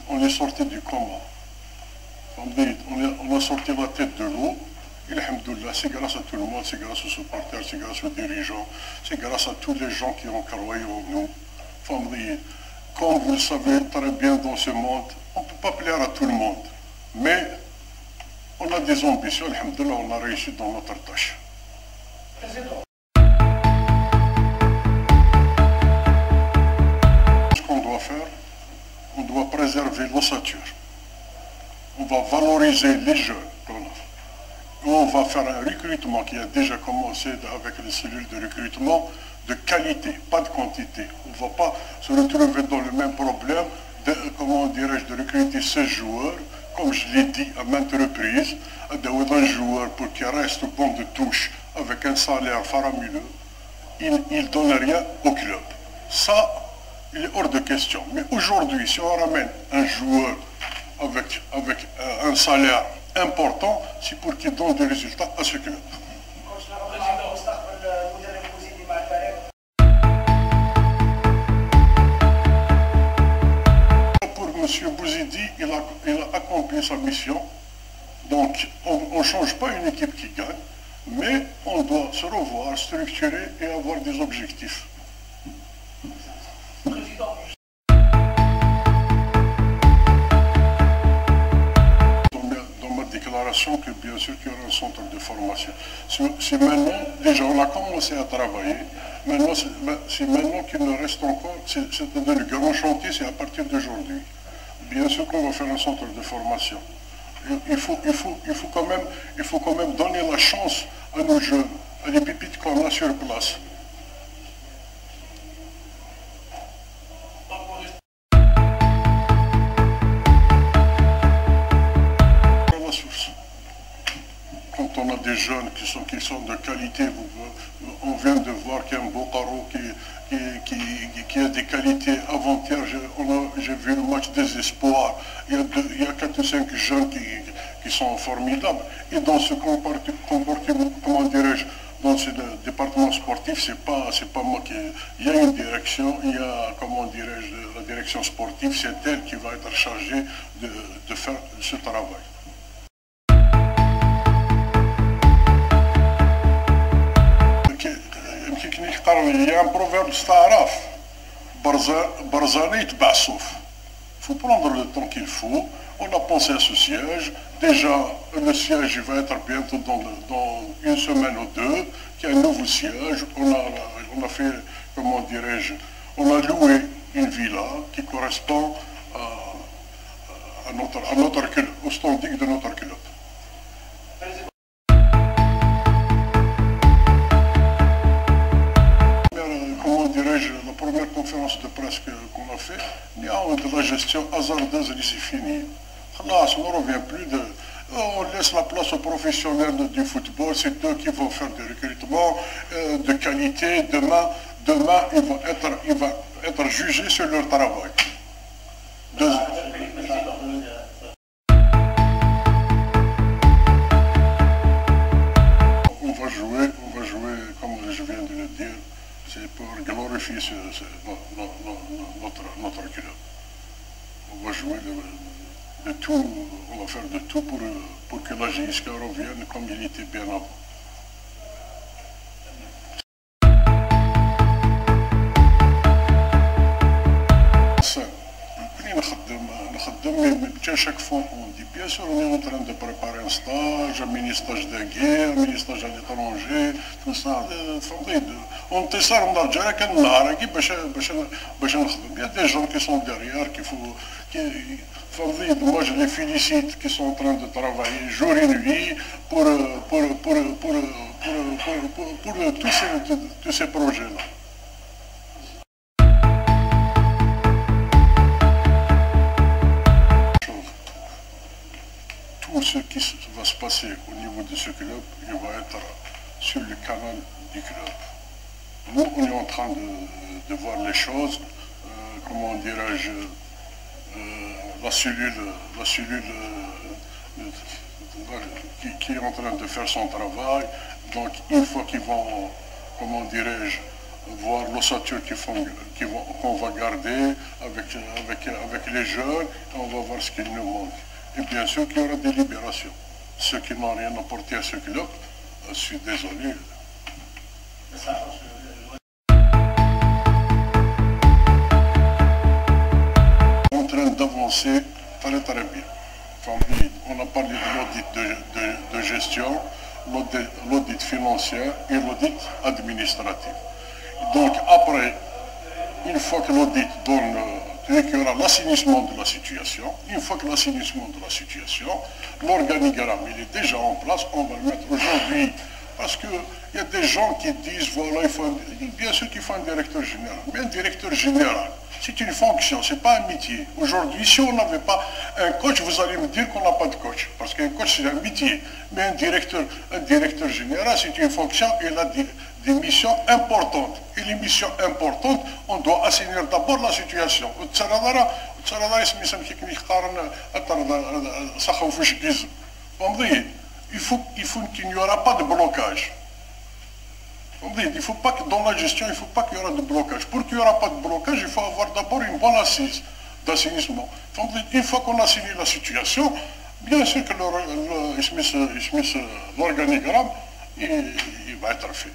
On est sorti du coma. On a sorti la tête de l'eau. C'est grâce à tout le monde, c'est grâce aux supporters, c'est grâce aux dirigeants, c'est grâce à tous les gens qui ont croyé en nous. Comme vous le savez très bien dans ce monde, on ne peut pas plaire à tout le monde. Mais on a des ambitions, alhamdoulilah, on a réussi dans notre tâche. Ce qu'on doit faire, on doit préserver l'ossature. On va valoriser les jeunes qu'on a. On va faire un recrutement qui a déjà commencé avec les cellules de recrutement de qualité, pas de quantité. On ne va pas se retrouver dans le même problème de recruter 16 joueurs, comme je l'ai dit à maintes reprises, d'un joueur pour qu'il reste bon de touche avec un salaire faramineux, il ne donne rien au club. Ça, il est hors de question. Mais aujourd'hui, si on ramène un joueur avec un salaire important, c'est pour qu'il donne des résultats à ce club. Pour M. Bouzidi, il a accompli sa mission. Donc, on ne change pas une équipe qui gagne, mais on doit se revoir, structurer et avoir des objectifs. Que bien sûr qu'il y aura un centre de formation. C'est maintenant, déjà on a commencé à travailler, maintenant c'est maintenant qu'il nous reste encore, c'est-à-dire le grand chantier, c'est à partir d'aujourd'hui. Bien sûr qu'on va faire un centre de formation. Il faut quand même donner la chance à nos jeunes, à les pépites qu'on a sur place. Quand on a des jeunes qui sont de qualité, on vient de voir qu'il y a un Bokaro qui a des qualités. Avant-hier, j'ai vu le match des espoirs. Il y a 4 ou 5 jeunes qui sont formidables. Et dans ce comportement, comment dirais-je, dans ce département sportif, c'est pas moi qui... Il y a une direction, il y a, comment dirais-je, la direction sportive, c'est elle qui va être chargée de faire ce travail. Il y a un proverbe Staraf, Barzani Tbassouf. Il faut prendre le temps qu'il faut. On a pensé à ce siège. Déjà, le siège va être bientôt dans une semaine ou deux, qu'il y a un nouveau siège. On a fait, comment dirais-je, on a loué une villa qui correspond à notre club, au standing de notre club. La première conférence de presse qu'on a fait, il y a de la gestion hasardeuse et c'est fini. Là, on ne revient plus on laisse la place aux professionnels du football, c'est eux qui vont faire des recrutements de qualité. Demain, ils vont être jugés sur leur travail. On va jouer, comme je viens de le dire, c'est pour glorifier notre club. On va jouer de tout, on va faire de tout pour que la GISK revienne comme il était bien avant. À chaque fois on dit, bien sûr, on est en train de préparer un stage, un mini-stage de guerre, un mini-stage à l'étranger, tout ça. On tesar en Algérie, il y a des gens qui sont derrière, moi je les félicite, qui sont en train de travailler jour et nuit pour tous ces projets-là. Tout ce qui va se passer au niveau de ce club, il va être sur le canal du club. Nous, on est en train de voir les choses, comment dirais-je, la cellule qui est en train de faire son travail. Donc, une fois qu'ils vont, comment dirais-je, voir l'ossature qu'on va garder avec les jeunes, et on va voir ce qu'il nous manque. Et bien sûr qu'il y aura des libérations. Ceux qui n'ont rien apporté à ce club, je suis désolé. En train d'avancer très très bien. On a parlé de l'audit de gestion, l'audit financier et l'audit administratif. Donc après, une fois que l'audit donne, qu'il y aura l'assainissement de la situation, une fois que l'assainissement de la situation, l'organigramme il est déjà en place, on va le mettre aujourd'hui. Parce qu'il y a des gens qui disent, voilà, bien sûr qu'il faut un directeur général, mais un directeur général, c'est une fonction, ce n'est pas un métier. Aujourd'hui, si on n'avait pas un coach, vous allez me dire qu'on n'a pas de coach, parce qu'un coach c'est un métier, mais un directeur général c'est une fonction, et il a des missions importantes. Et les missions importantes, on doit assainir d'abord la situation. Il faut qu'il n'y aura pas de blocage. Il faut pas que dans la gestion, il ne faut pas qu'il y aura de blocage. Pour qu'il n'y aura pas de blocage, il faut avoir d'abord une bonne assise d'assainissement. Une fois qu'on a assaini la situation, bien sûr que l'organigramme, il va être fait.